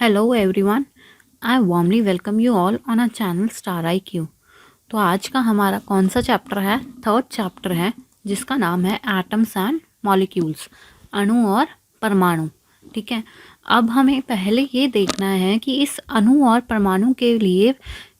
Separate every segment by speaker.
Speaker 1: Hello everyone, I warmly welcome you all on our channel Star I Q. तो आज का हमारा कौन सा चैप्टर है? थर्ड चैप्टर है, जिसका नाम है एटम्स एंड मॉलिक्यूल्स, अणु और परमाणु। ठीक है, अब हमें पहले ये देखना है कि इस अणु और परमाणु के लिए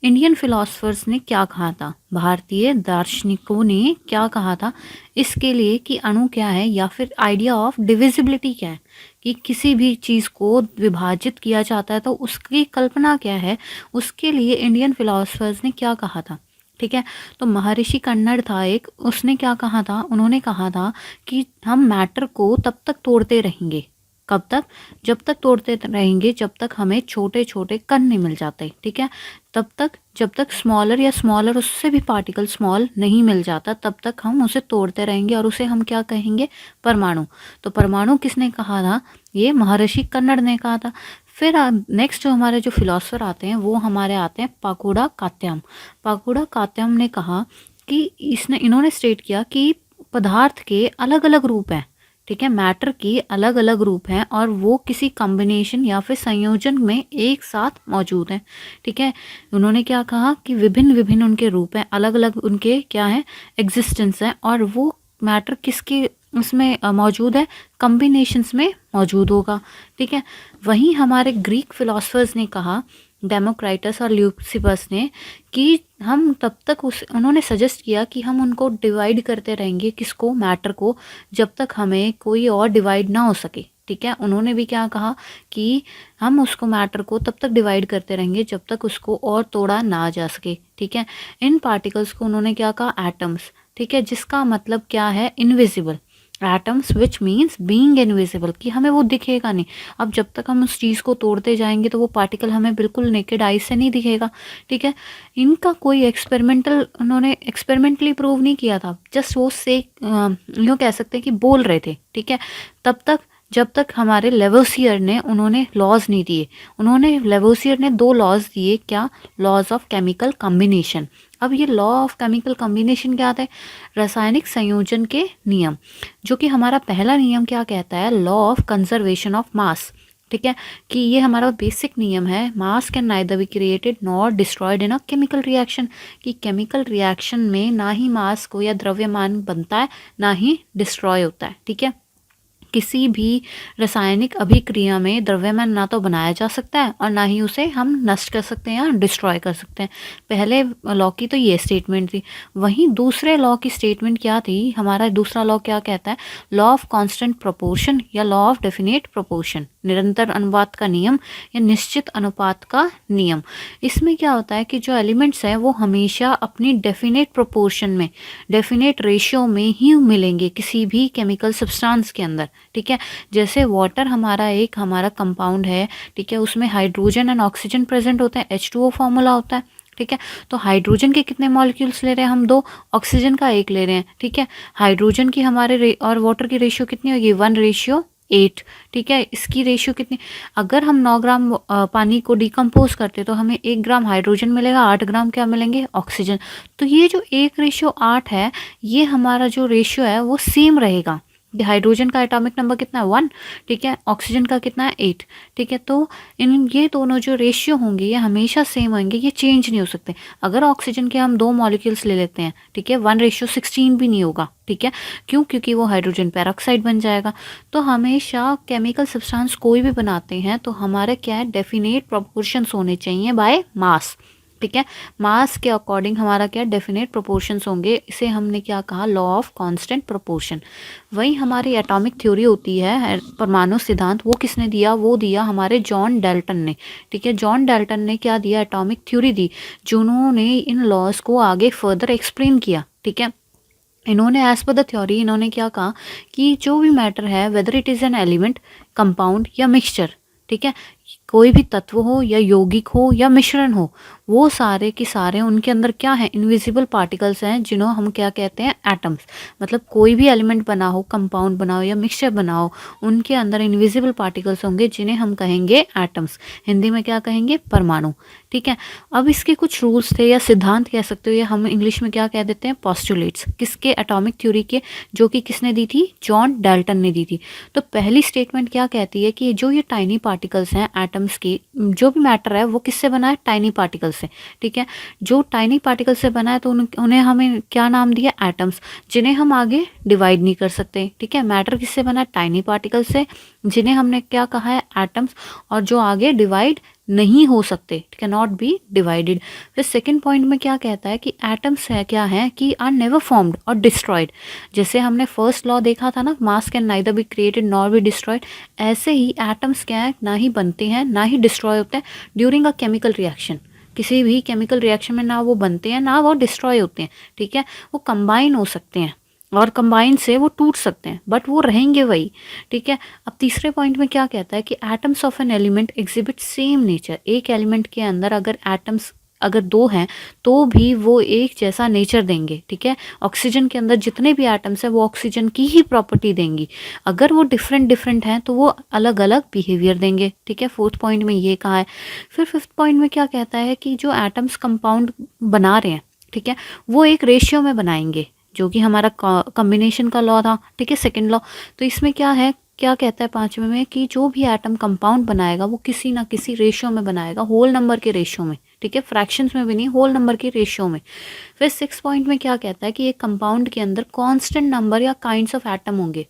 Speaker 1: इंडियन फिलोसफर्स ने क्या कहा था, भारतीय दार्शनिकों ने क्या कहा था इसके लिए, कि अणु क्या है या फिर आइडिया ऑफ डिविजिबिलिटी क्या है, कि किसी भी चीज़ को विभाजित किया जाता है तो उसकी कल्पना क्या है, उसके लिए इंडियन फिलोसफर्स ने क्या कहा था। ठीक है, तो महर्षि कन्नड़ था एक, उसने क्या कहा था, उन्होंने कहा था कि हम मैटर को तब तक तोड़ते रहेंगे, कब तक? जब तक तोड़ते रहेंगे जब तक हमें छोटे छोटे कण नहीं मिल जाते। ठीक है, तब तक जब तक स्मॉलर या स्मॉलर उससे भी पार्टिकल स्मॉल नहीं मिल जाता, तब तक हम उसे तोड़ते रहेंगे और उसे हम क्या कहेंगे? परमाणु। तो परमाणु किसने कहा था? ये महर्षि कन्नड़ ने कहा था। फिर नेक्स्ट जो हमारे जो फिलोसफर आते हैं वो हमारे आते हैं पाकुड़ा कात्याम। पाकुड़ा कात्याम ने कहा कि इन्होंने स्टेट किया कि पदार्थ के अलग अलग रूप हैं। ठीक है, मैटर की अलग अलग रूप हैं और वो किसी कॉम्बिनेशन या फिर संयोजन में एक साथ मौजूद हैं। ठीक है, उन्होंने क्या कहा कि विभिन्न विभिन्न उनके रूप हैं, अलग अलग उनके क्या है, एग्जिस्टेंस है, और वो मैटर किसके उसमें मौजूद है? कॉम्बिनेशंस में मौजूद होगा। ठीक है, वहीं हमारे ग्रीक फिलोसफर्स ने कहा, डेमोक्राइटस और ल्यूसिपस ने, कि हम तब तक उन्होंने सजेस्ट किया कि हम उनको डिवाइड करते रहेंगे, किसको? मैटर को, जब तक हमें कोई और डिवाइड ना हो सके। ठीक है, उन्होंने भी क्या कहा कि हम उसको मैटर को तब तक डिवाइड करते रहेंगे जब तक उसको और तोड़ा ना जा सके। ठीक है, इन पार्टिकल्स को उन्होंने क्या कहा? एटम्स। ठीक है, जिसका मतलब क्या है? Invisible. Atoms which means being invisible, कि हमें वो दिखेगा नहीं। अब जब तक हम उस चीज़ को तोड़ते जाएंगे तो वो पार्टिकल हमें बिल्कुल नेकेड आई से नहीं दिखेगा। ठीक है, इनका कोई उन्होंने एक्सपेरिमेंटली प्रूव नहीं किया था, जस्ट वो से यूँ कह सकते हैं कि बोल रहे थे। ठीक है, तब तक जब तक हमारे लेवोसियर ने उन्होंने लॉज नहीं दिए। उन्होंने लेवोसियर ने 2 लॉज दिए, क्या? Laws of chemical combination. अब ये लॉ ऑफ केमिकल कॉम्बिनेशन क्या आता है? रासायनिक संयोजन के नियम। जो कि हमारा पहला नियम क्या कहता है? Law of conservation of mass. ठीक है, कि ये हमारा बेसिक नियम है, मास can neither be created nor destroyed in a chemical reaction, कि केमिकल रिएक्शन में ना ही मास को या द्रव्यमान बनता है ना ही डिस्ट्रॉय होता है। ठीक है, किसी भी रासायनिक अभिक्रिया में द्रव्यमान ना तो बनाया जा सकता है और ना ही उसे हम नष्ट कर सकते हैं या डिस्ट्रॉय कर सकते हैं। पहले लॉ की तो ये स्टेटमेंट थी। वहीं दूसरे लॉ की स्टेटमेंट क्या थी? हमारा दूसरा लॉ क्या कहता है? लॉ ऑफ कांस्टेंट प्रोपोर्शन या लॉ ऑफ डेफिनेट प्रोपोर्शन, निरंतर अनुपात का नियम या निश्चित अनुपात का नियम। इसमें क्या होता है कि जो एलिमेंट्स हैं वो हमेशा अपनी डेफिनेट प्रोपोर्शन में, डेफिनेट रेशियो में ही मिलेंगे किसी भी केमिकल सब्सटेंस के अंदर। ठीक है, जैसे वाटर हमारा कंपाउंड है। ठीक है, उसमें हाइड्रोजन एंड ऑक्सीजन प्रेजेंट होते हैं, H2O फॉर्मूला होता है। ठीक है, तो हाइड्रोजन के कितने मॉलिक्यूल्स ले रहे हैं हम? 2। ऑक्सीजन का 1 ले रहे हैं। ठीक है, हाइड्रोजन की हमारे और वाटर की रेशियो कितनी होगी? 1:8। ठीक है, इसकी रेशियो कितनी? अगर हम 9 ग्राम पानी को डिकम्पोज करते तो हमें 1 ग्राम हाइड्रोजन मिलेगा, 8 ग्राम क्या मिलेंगे? ऑक्सीजन। तो ये जो 1:8 है, ये हमारा जो रेशियो है वो सेम रहेगा। हाइड्रोजन का एटॉमिक नंबर कितना है? 1। ठीक है, ऑक्सीजन का कितना है? 8। ठीक है, तो ये दोनों जो रेशियो होंगे ये हमेशा सेम होंगे, ये चेंज नहीं हो सकते। अगर ऑक्सीजन के हम 2 मॉलिक्यूल्स ले लेते हैं, ठीक है, 1:16 भी नहीं होगा। ठीक है, क्यों? क्योंकि वो हाइड्रोजन पेरोक्साइड बन जाएगा। तो हमेशा केमिकल सब्सटेंस कोई भी बनाते हैं तो हमारे क्या है? डेफिनेट प्रोपोर्शंस होने चाहिए बाय मास। ठीक है, मास के अकॉर्डिंग हमारा क्या? डेफिनेट प्रोपोर्शंस होंगे। इसे हमने क्या कहा? Law of constant proportion. वही हमारी एटॉमिक थ्योरी होती है, परमाणु सिद्धांत, वो किसने दिया? वो दिया हमारे जॉन डाल्टन ने। ठीक है, जॉन डाल्टन ने क्या दिया? एटॉमिक थ्योरी दी, जिन्होंने इन लॉज को आगे फर्दर एक्सप्लेन किया। ठीक है, इन्होंने एज पर द थ्योरी इन्होंने क्या कहा कि जो भी मैटर है, whether it is an element, compound या मिक्सचर, ठीक है, कोई भी तत्व हो या यौगिक हो या मिश्रण हो, वो सारे के सारे उनके अंदर क्या है, इनविजिबल पार्टिकल्स हैं जिन्हों हम क्या कहते हैं, एटम्स। मतलब कोई भी एलिमेंट बना हो, कंपाउंड बना हो या मिक्सचर बना हो, उनके अंदर इनविजिबल पार्टिकल्स होंगे जिन्हें हम कहेंगे एटम्स। हिंदी में क्या कहेंगे, परमाणु। ठीक है, अब इसके कुछ रूल्स थे या सिद्धांत कह सकते हो, या हम इंग्लिश में क्या कह देते हैं, पोस्टुलेट्स। किसके, एटॉमिक थ्योरी के, जो कि किसने दी थी, जॉन डाल्टन ने दी थी। तो पहली स्टेटमेंट क्या कहती है कि जो ये टाइनी पार्टिकल्स हैं एटम्स की, जो भी मैटर है वो किससे बना है, टाइनी पार्टिकल्स से। ठीक है, जो टाइनी पार्टिकल से बना है तो उन्हें हमें क्या नाम दिया, एटम्स, जिन्हें हम आगे डिवाइड नहीं कर सकते। ठीक है, मैटर किससे बना है, टाइनी पार्टिकल से, जिन्हें हमने क्या कहा है, एटम्स, और जो आगे डिवाइड नहीं हो सकते, कैन नॉट बी डिवाइडेड। फिर सेकंड पॉइंट में क्या कहता है कि एटम्स है क्या है कि आर नेवर फॉर्म्ड और डिस्ट्रॉयड। जैसे हमने फर्स्ट लॉ देखा था ना, मास can neither be created nor be destroyed, ऐसे ही एटम्स क्या है, ना ही बनते हैं ना ही डिस्ट्रॉय होते हैं ड्यूरिंग अ केमिकल रिएक्शन। किसी भी केमिकल रिएक्शन में ना वो बनते हैं ना वो डिस्ट्रॉय होते हैं। ठीक है, वो कंबाइन हो सकते हैं और कंबाइन से वो टूट सकते हैं, बट वो रहेंगे वही। ठीक है, अब तीसरे पॉइंट में क्या कहता है कि atoms of an element exhibit same nature. एक एलिमेंट के अंदर अगर एटम्स अगर दो हैं तो भी वो एक जैसा नेचर देंगे। ठीक है, ऑक्सीजन के अंदर जितने भी एटम्स हैं वो ऑक्सीजन की ही प्रॉपर्टी देंगी। अगर वो डिफरेंट डिफरेंट हैं तो वो अलग अलग बिहेवियर देंगे। ठीक है, फोर्थ पॉइंट में ये कहा है। फिर फिफ्थ पॉइंट में क्या कहता है कि जो एटम्स कंपाउंड बना रहे हैं, ठीक है, वो एक रेशियो में बनाएंगे, जो कि हमारा कॉम्बिनेशन का लॉ था। ठीक है, सेकंड लॉ। तो इसमें क्या है, क्या कहता है पांचवें में कि जो भी एटम कंपाउंड बनाएगा वो किसी ना किसी रेशियो में बनाएगा, होल नंबर के रेशियो में। ठीक है, फ्रैक्शंस में भी नहीं, होल नंबर के रेशियो में। फिर सिक्स पॉइंट में क्या कहता है कि एक कंपाउंड के अंदर कांस्टेंट नंबर या काइंड्स ऑफ एटम होंगे।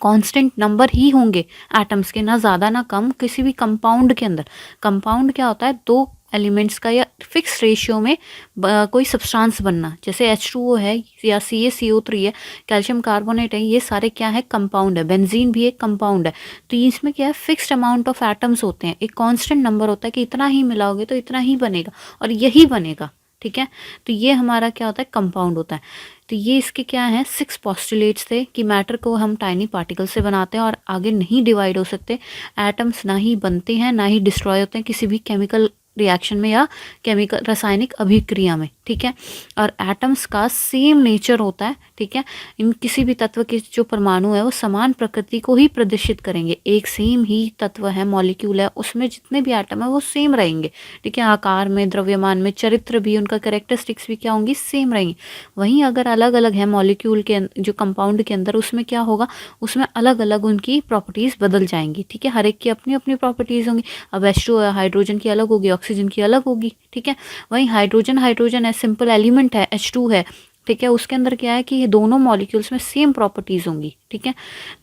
Speaker 1: कांस्टेंट नंबर ही होंगे एटम्स के, ना ज़्यादा ना कम, किसी भी कंपाउंड के अंदर। कंपाउंड क्या होता है, दो एलिमेंट्स का या फिक्स रेशियो में कोई सब्सटेंस बनना। जैसे H2O है या CaCO3 है, कैल्शियम कार्बोनेट है, ये सारे क्या है, कंपाउंड है। बेंजीन भी एक कंपाउंड है। तो इसमें क्या है, फिक्स्ड अमाउंट ऑफ एटम्स होते हैं, एक कांस्टेंट नंबर होता है कि इतना ही मिलाओगे तो इतना ही बनेगा और यही बनेगा। ठीक है, तो ये हमारा क्या होता है, कंपाउंड होता है। तो ये इसके क्या हैं, 6 पोस्टुलेट्स थे कि मैटर को हम टाइनी पार्टिकल से बनाते हैं और आगे नहीं डिवाइड हो सकते। एटम्स ना ही बनते हैं ना ही डिस्ट्रॉय होते हैं किसी भी केमिकल रिएक्शन में या केमिकल रासायनिक अभिक्रिया में। ठीक है, और एटम्स का सेम नेचर होता है। ठीक है, इन किसी भी तत्व के जो परमाणु है वो समान प्रकृति को ही प्रदर्शित करेंगे। एक सेम ही तत्व है, मॉलिक्यूल है, उसमें जितने भी एटम है वो सेम रहेंगे। ठीक है, आकार में, द्रव्यमान में, चरित्र भी, उनका कैरेक्टरिस्टिक्स भी क्या होंगी, सेम रहेंगी। वहीं अगर अलग अलग है मॉलिक्यूल के जो कंपाउंड के अंदर, उसमें क्या होगा, उसमें अलग अलग उनकी प्रॉपर्टीज बदल जाएंगी। ठीक है, हर एक की अपनी अपनी प्रॉपर्टीज होंगी। अब H2 है, हाइड्रोजन की अलग होगी, ऑक्सीजन की अलग होगी। ठीक है, वहीं हाइड्रोजन हाइड्रोजन है, सिंपल एलिमेंट है, H2 है। ठीक है, उसके अंदर क्या है कि ये दोनों मॉलिक्यूल्स में सेम प्रॉपर्टीज होंगी। ठीक है,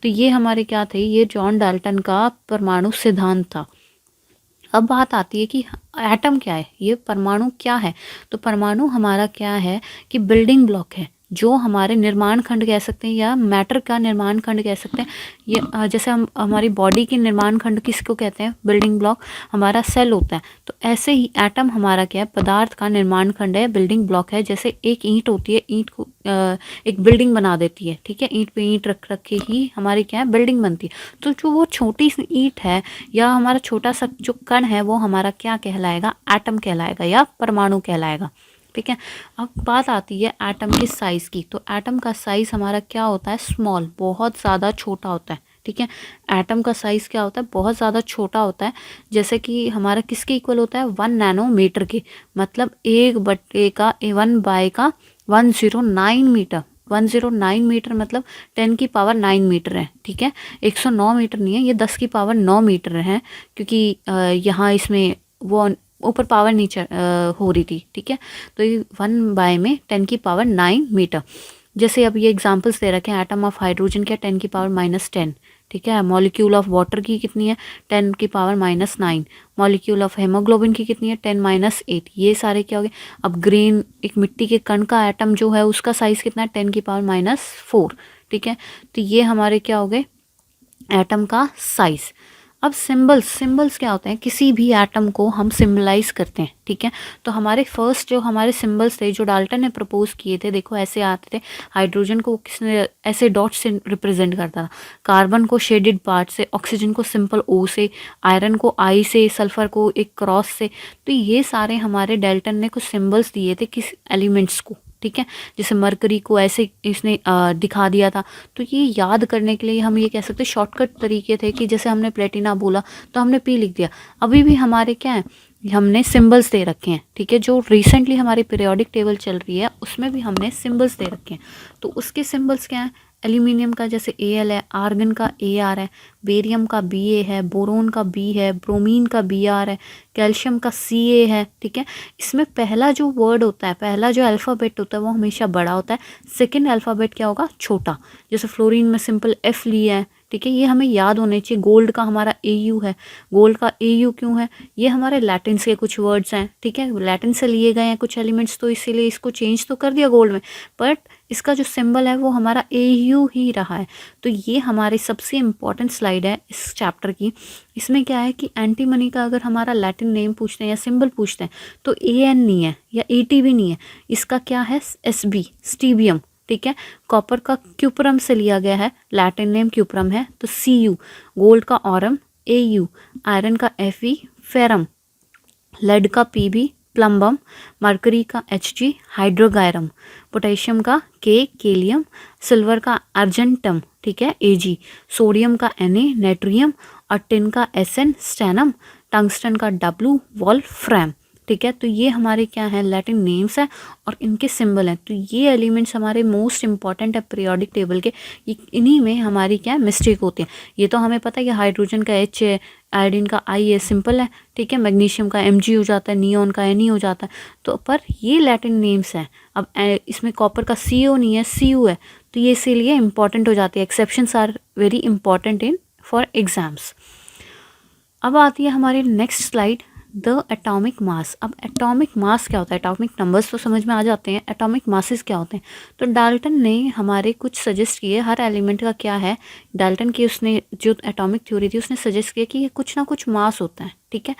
Speaker 1: तो ये हमारे क्या थे, ये जॉन डाल्टन का परमाणु सिद्धांत था। अब बात आती है कि एटम क्या है, ये परमाणु क्या है। तो परमाणु हमारा क्या है कि बिल्डिंग ब्लॉक है, जो हमारे निर्माण खंड कह सकते हैं या मैटर का निर्माण खंड कह सकते हैं। ये जैसे हम हमारी बॉडी के निर्माण खंड किसको कहते हैं, बिल्डिंग ब्लॉक, हमारा सेल होता है। तो ऐसे ही एटम हमारा क्या है, पदार्थ का निर्माण खंड है, बिल्डिंग ब्लॉक है। जैसे एक ईंट होती है, ईंट को एक बिल्डिंग बना देती है। ठीक है, ईंट पे ईंट रख रख के ही हमारी क्या है, बिल्डिंग बनती है। तो जो वो छोटी सी ईंट है या हमारा छोटा सा जो कण है वो हमारा क्या कहलाएगा, एटम कहलाएगा या परमाणु कहलाएगा। ठीक है, अब बात आती है एटम के साइज़ की। तो एटम का साइज़ हमारा क्या होता है, स्मॉल, बहुत ज़्यादा छोटा होता है। ठीक है, एटम का साइज़ क्या होता है, बहुत ज़्यादा छोटा होता है। जैसे कि हमारा किसके इक्वल होता है, 1 नैनोमीटर के, मतलब 1/1/109 मीटर। 109 मीटर मतलब 10 की पावर 9 मीटर है। ठीक है, 109 मीटर नहीं है, ये 10 की पावर 9 मीटर है, क्योंकि यहाँ इसमें वो ऊपर पावर नीचे हो रही थी। ठीक है, तो ये 1 में 10 की पावर 9 मीटर। जैसे अब ये एग्जांपल्स दे रखे हैं, एटम ऑफ हाइड्रोजन क्या, 10 की पावर -10। ठीक है, मॉलिक्यूल ऑफ वाटर की कितनी है, 10 की पावर -9। मॉलिक्यूल ऑफ हेमोग्लोबिन की कितनी है, 10-8। ये सारे क्या हो गए। अब ग्रेन, एक मिट्टी के कण का एटम जो है उसका साइज़ कितना है, 10 की पावर -4। ठीक है, तो ये हमारे क्या हो गए, एटम का साइज़। अब सिंबल्स क्या होते हैं, किसी भी एटम को हम सिम्बलाइज करते हैं, ठीक है। तो हमारे फर्स्ट जो हमारे सिंबल्स थे जो डाल्टन ने प्रपोज किए थे, देखो ऐसे आते थे। हाइड्रोजन को किसने ऐसे डॉट से रिप्रेजेंट करता था, कार्बन को शेडेड पार्ट से, ऑक्सीजन को सिंपल ओ से, आयरन को आई से, सल्फर को एक क्रॉस से। तो ये सारे हमारे डाल्टन ने कुछ सिंबल्स दिए थे किस एलिमेंट्स को, ठीक है। जैसे मरकरी को ऐसे इसने दिखा दिया था। तो ये याद करने के लिए हम ये कह सकते हैं शॉर्टकट तरीके थे कि जैसे हमने प्लेटिना बोला तो हमने पी लिख दिया। अभी भी हमारे क्या है, हमने सिंबल्स दे रखे हैं, ठीक है। जो रिसेंटली हमारी पीरियोडिक टेबल चल रही है उसमें भी हमने सिंबल्स दे रखे हैं। तो उसके सिंबल्स क्या हैं, एल्यूमिनियम का जैसे Al है, आर्गन का Ar है, बेरियम का Ba है, बोरोन का B है, ब्रोमीन का Br है, कैल्शियम का Ca है, ठीक है। इसमें पहला जो वर्ड होता है, पहला जो अल्फ़ाबेट होता है वो हमेशा बड़ा होता है, सेकंड अल्फ़ाबेट क्या होगा, छोटा। जैसे फ्लोरीन में सिंपल F लिया है, ठीक है। ये हमें याद होने चाहिए। गोल्ड का हमारा Au है, गोल्ड का Au क्यों है, ये हमारे लैटिन के कुछ वर्ड्स हैं, ठीक है। लैटिन से लिए गए हैं कुछ एलिमेंट्स, तो इसीलिए इसको चेंज तो कर दिया गोल्ड में, बट इसका जो सिंबल है वो हमारा Au ही रहा है। तो ये हमारी सबसे इम्पॉर्टेंट स्लाइड है इस चैप्टर की। इसमें क्या है कि एंटीमनी का अगर हमारा लैटिन नेम पूछते हैं या सिंबल पूछते हैं तो An नहीं है या At भी नहीं है, इसका क्या है, Sb, स्टीबियम, ठीक है। कॉपर का क्यूपरम से लिया गया है, लैटिन नेम क्यूपरम है, तो Cu। गोल्ड का ऑरम Au, आयरन का Fe, फेरम, लेड का Pb, प्लम्बम, मरकरी का Hg, हाइड्रोगायरम, पोटेशियम का K, केलियम, सिल्वर का अर्जेंटम, ठीक है, Ag, सोडियम का Na, नेट्रियम, और टिन का Sn, स्टेनम, टंगस्टन का W, वॉल्फ्रैम, ठीक है। तो ये हमारे क्या है, लैटिन नेम्स हैं और इनके सिंबल हैं। तो ये एलिमेंट्स हमारे मोस्ट इंपॉर्टेंट है पीरियोडिक टेबल के। इन्हीं में हमारी क्या मिस्टेक होती है। ये तो हमें पता है कि हाइड्रोजन का H है, आयोडीन का I है, सिंपल है, ठीक है। मैग्नीशियम का Mg हो जाता है, नियोन का Ne हो जाता है। तो पर ये लैटिन नेम्स हैं। अब इसमें कॉपर का Co नहीं है, Cu है, तो ये इसीलिए इंपॉर्टेंट हो जाती है। Exceptions are very important in for exams. अब आती है हमारी next slide, the atomic mass. अब एटॉमिक मास क्या होता है, एटॉमिक नंबर्स तो समझ में आ जाते हैं, एटॉमिक मासेस क्या होते हैं। तो डाल्टन ने हमारे कुछ सजेस्ट किए, हर एलिमेंट का क्या है, डाल्टन की उसने जो एटॉमिक थ्योरी थी उसने सजेस्ट किया कि ये कुछ ना कुछ मास होता है, ठीक है।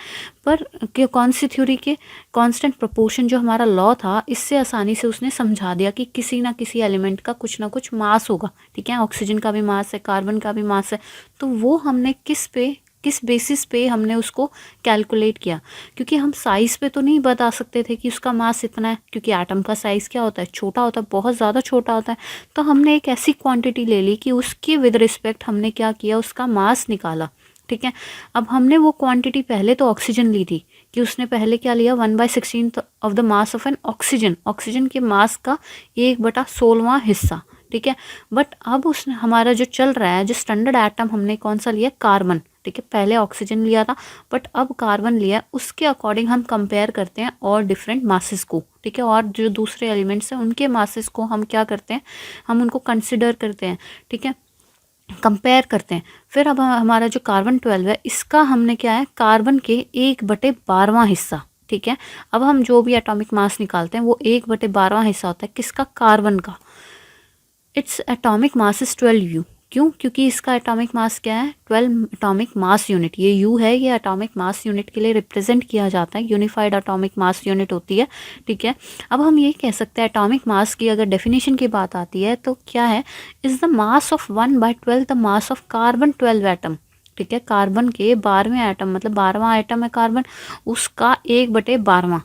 Speaker 1: पर कौन सी थ्योरी के, कांस्टेंट प्रोपोर्शन जो हमारा लॉ था, इससे आसानी से उसने समझा दिया कि किसी ना किसी एलिमेंट का कुछ ना कुछ मास होगा, ठीक है। ऑक्सीजन का भी मास है, कार्बन का भी मास है। तो वो हमने किस बेसिस पे हमने उसको कैलकुलेट किया, क्योंकि हम साइज़ पे तो नहीं बता सकते थे कि उसका मास इतना है, क्योंकि एटम का साइज़ क्या होता है, छोटा होता है, बहुत ज़्यादा छोटा होता है। तो हमने एक ऐसी क्वांटिटी ले ली कि उसके विद रिस्पेक्ट हमने क्या किया, उसका मास निकाला, ठीक है। अब हमने वो क्वांटिटी पहले तो ऑक्सीजन ली थी कि उसने पहले क्या लिया, 1/16 of the mass of N oxygen, oxygen के मास का 1/16वां हिस्सा, ठीक है। बट अब उसने हमारा जो चल रहा है, जो स्टैंडर्ड एटम हमने कौन सा लिया, कार्बन, ठीक है। पहले ऑक्सीजन लिया था बट अब कार्बन लिया, उसके अकॉर्डिंग हम कंपेयर करते हैं और डिफरेंट मासेस को, ठीक है। और जो दूसरे एलिमेंट्स हैं उनके मासेस को हम क्या करते हैं, हम उनको कंसिडर करते हैं, ठीक है, कंपेयर करते हैं। फिर अब हमारा जो कार्बन 12 है, इसका हमने क्या है, कार्बन के 1/12वां हिस्सा, ठीक है। अब हम जो भी एटॉमिक मास निकालते हैं वो 1/12वां हिस्सा होता है किसका, कार्बन का। Its atomic mass is 12U। क्यों, क्योंकि इसका एटॉमिक मास क्या है, 12 एटॉमिक मास यूनिट। ये U है, ये एटॉमिक मास यूनिट के लिए रिप्रेजेंट किया जाता है, यूनिफाइड एटॉमिक मास यूनिट होती है, ठीक है। अब हम ये कह सकते हैं एटॉमिक मास की अगर डेफिनेशन की बात आती है तो क्या है, is the mass of 1/12 the mass of carbon 12 atom, ठीक है। कार्बन के 12वें एटम, मतलब 12वां एटम है कार्बन, उसका 1/12वां,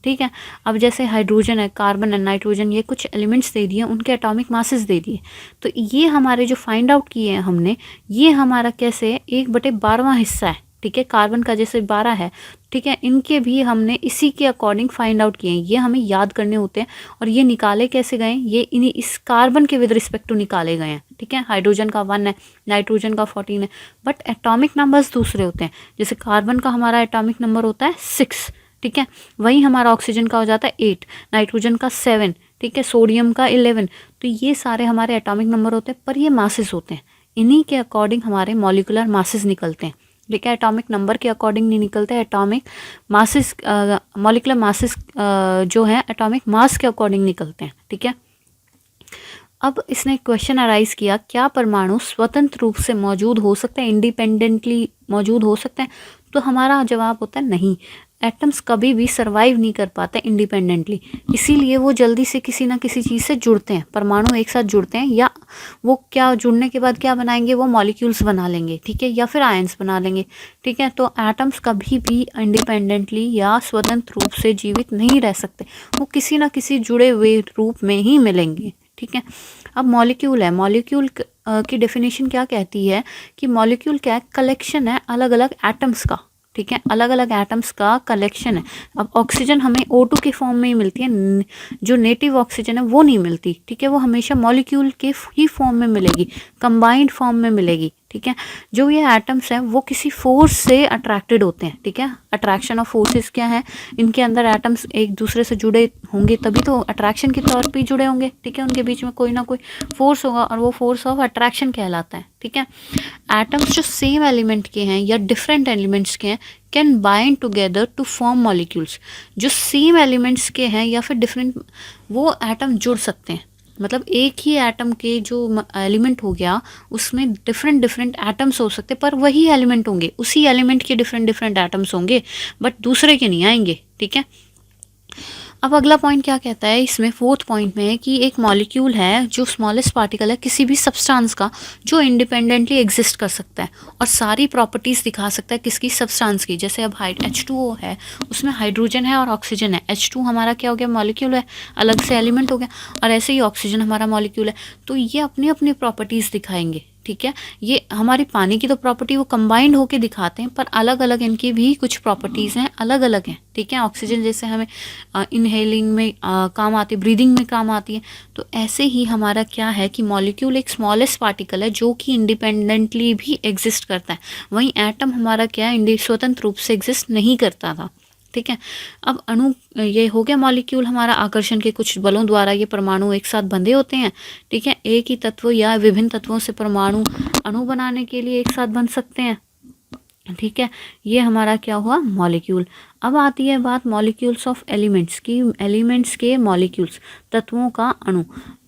Speaker 1: ठीक है। अब जैसे हाइड्रोजन है, कार्बन है, नाइट्रोजन, ये कुछ एलिमेंट्स दे दिए, उनके एटॉमिक मासेस दे दिए। तो ये हमारे जो फाइंड आउट किए हैं हमने, ये हमारा कैसे 1/12वां हिस्सा है, ठीक है। कार्बन का जैसे 12 है, ठीक है, इनके भी हमने इसी के अकॉर्डिंग फाइंड आउट किए हैं। ये हमें याद करने होते हैं। और ये निकाले कैसे गए, ये इन्हीं इस कार्बन के विद रिस्पेक्ट टू निकाले गए हैं, ठीक है। हाइड्रोजन का 1 है, नाइट्रोजन का 14 है, बट एटॉमिक नंबर्स दूसरे होते हैं। जैसे कार्बन का हमारा एटॉमिक नंबर होता है 6, ठीक है। वही हमारा ऑक्सीजन का हो जाता है 8, नाइट्रोजन का 7, ठीक है, सोडियम का 11। तो ये सारे हमारे एटॉमिक नंबर होते हैं, पर ये मासेस होते हैं। इन्हीं के अकॉर्डिंग हमारे मॉलिकुलर मासेस निकलते हैं, ठीक है। एटॉमिक नंबर के अकॉर्डिंग नहीं निकलते, एटॉमिक मासेस, मॉलिकुलर मासेस जो है एटॉमिक मास के अकॉर्डिंग निकलते हैं, ठीक है। अब इसने क्वेश्चन अराइज किया, क्या परमाणु स्वतंत्र रूप से मौजूद हो सकते हैं, इंडिपेंडेंटली मौजूद हो सकते हैं? तो हमारा जवाब होता है नहीं। एटम्स कभी भी सरवाइव नहीं कर पाते इंडिपेंडेंटली, इसीलिए वो जल्दी से किसी ना किसी चीज़ से जुड़ते हैं। परमाणु एक साथ जुड़ते हैं, या वो क्या जुड़ने के बाद क्या बनाएंगे, वो मॉलिक्यूल्स बना लेंगे, ठीक है, या फिर आयंस बना लेंगे, ठीक है। तो एटम्स कभी भी इंडिपेंडेंटली या स्वतंत्र रूप से जीवित नहीं रह सकते, वो किसी ना किसी जुड़े हुए रूप में ही मिलेंगे, ठीक है। अब मॉलिक्यूल है, मॉलिक्यूल की डेफिनेशन क्या कहती है कि मॉलिक्यूल क्या है, कलेक्शन है अलग अलग एटम्स का, ठीक है, अलग अलग एटम्स का कलेक्शन है। अब ऑक्सीजन हमें O2 के फॉर्म में ही मिलती है, जो नेटिव ऑक्सीजन है वो नहीं मिलती, ठीक है, वो हमेशा मॉलिक्यूल के ही फॉर्म में मिलेगी, कंबाइंड फॉर्म में मिलेगी, ठीक है। जो ये एटम्स हैं वो किसी फोर्स से अट्रैक्टेड होते हैं, ठीक है। अट्रैक्शन ऑफ फोर्सेस क्या है, इनके अंदर एटम्स एक दूसरे से जुड़े होंगे तभी तो अट्रैक्शन के तौर पे जुड़े होंगे, ठीक है। उनके बीच में कोई ना कोई फोर्स होगा और वो फोर्स ऑफ अट्रैक्शन कहलाता है, ठीक है। एटम्स जो सेम एलिमेंट के हैं या डिफरेंट एलिमेंट्स के हैं can bind together to form molecules. जो सेम एलिमेंट्स के हैं या फिर डिफरेंट, वो एटम जुड़ सकते हैं, मतलब एक ही एटम के जो एलिमेंट हो गया उसमें डिफरेंट डिफरेंट एटम्स हो सकते, पर वही एलिमेंट होंगे, उसी एलिमेंट के डिफरेंट डिफरेंट एटम्स होंगे, बट दूसरे के नहीं आएंगे, ठीक है। अब अगला पॉइंट क्या कहता है इसमें, फोर्थ पॉइंट में है कि एक मॉलिक्यूल है जो स्मॉलेस्ट पार्टिकल है किसी भी सब्सटेंस का, जो इंडिपेंडेंटली एग्जिस्ट कर सकता है और सारी प्रॉपर्टीज़ दिखा सकता है किसकी, सब्सटेंस की। जैसे अब H2O है, उसमें हाइड्रोजन है और ऑक्सीजन है। H2 हमारा क्या हो गया, मॉलिक्यूल है, अलग से एलिमेंट हो गया, और ऐसे ही ऑक्सीजन हमारा मॉलिक्यूल है। तो ये अपनी अपनी प्रॉपर्टीज़ दिखाएंगे, ठीक है। ये हमारी पानी की तो प्रॉपर्टी वो कंबाइंड होके दिखाते हैं, पर अलग अलग इनकी भी कुछ प्रॉपर्टीज़ हैं, अलग अलग हैं, ठीक है। ऑक्सीजन जैसे हमें इनहेलिंग में काम आती है, ब्रीदिंग में काम आती है, तो ऐसे ही हमारा क्या है कि मॉलिक्यूल एक स्मॉलेस्ट पार्टिकल है जो कि इंडिपेंडेंटली भी एग्जिस्ट करता है। वहीं एटम हमारा क्या है, स्वतंत्र रूप से एग्जिस्ट नहीं करता था, ठीक है। अब अणु, ये हो गया मॉलिक्यूल हमारा, आकर्षण के कुछ बलों द्वारा ये परमाणु एक साथ बंधे होते हैं, ठीक है। एक ही तत्व या विभिन्न तत्वों से परमाणु अणु बनाने के लिए एक साथ बन सकते हैं, ठीक है। ये हमारा क्या हुआ, मॉलिक्यूल। अब आती है बात मॉलिक्यूल्स ऑफ एलिमेंट्स की, एलिमेंट्स के मॉलिक्यूल्स, तत्वों का अणु।